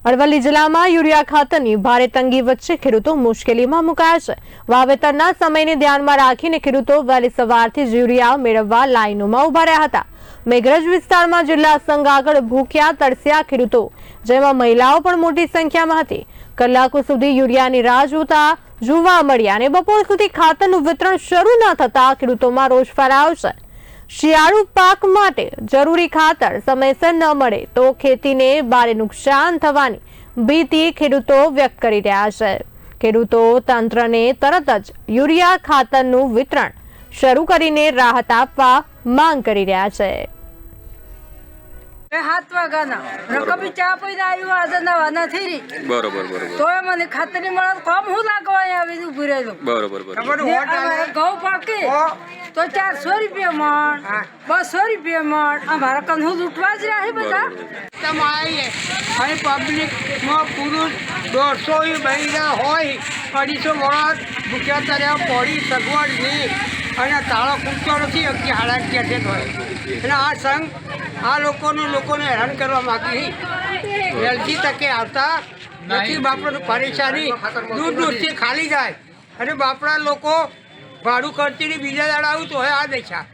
અરવલ્લી જિલ્લામાં યુરિયા ખાતરની ભારે તંગી વચ્ચે ખેડૂતો મુશ્કેલીમાં મુકાયા છે। વાવેતરના સમયને ધ્યાનમાં રાખીને ખેડૂતો વહેલી સવારથી જ યુરિયા મેળવવા લાઈનોમાં ઉભા રહ્યા હતા। મેઘરજ વિસ્તારમાં જિલ્લા સંઘ આગળ ભૂખ્યા તરસ્યા ખેડૂતો, જેમાં મહિલાઓ પણ મોટી સંખ્યામાં હતી। કલાકો સુધી યુરિયાની રાહ જોવા મળ્યા અને બપોર સુધી ખાતરનું વિતરણ શરૂ ન થતા ખેડૂતોમાં રોષ ફેલાયો છે। શિયાળુ પાક માટે જરૂરી ખાતર સમયસર ન મળે તો ખેતીને ભારે નુકસાન થવાની ભીતિ ખેડૂતો વ્યક્ત કરી રહ્યા છે। ખેડૂતો તંત્રને તરત જ યુરિયા ખાતરનું વિતરણ શરૂ કરીને રાહત આપવા માંગ કરી રહ્યા છે। 7 વાગ્યાના રકમી ચા પીને આવ્યું આજે નવાના થઈ બરોબર તો મને ખાતરની મળે કોમ હું લાગવા આવી ઉભી રહેલો બરોબર ઘઉં પાકે તો 400 રૂપિયા મણ 200 રૂપિયા મણ અમારા કન હું લૂંટવા જ રહ્યા બધા તમે આવીએ અને પબ્લિકમાં પુરુષ 150 બહેરા હોય 250 મળત ભૂખ્યા તર્યા પડી સગવડ નહીં અને તાળો ખૂટતો નથી 11:30 હોય એટલે આ સંઘ આ લોકોને હેરાન કરવા માગી વહેલી તકે આવતા નથી। બાપડાની પરેશાની દૂરથી ખાલી જાય અને બાપડા લોકો ભાડું ખર્ચીને બીજા દાડા આવું તો હોય આ દશા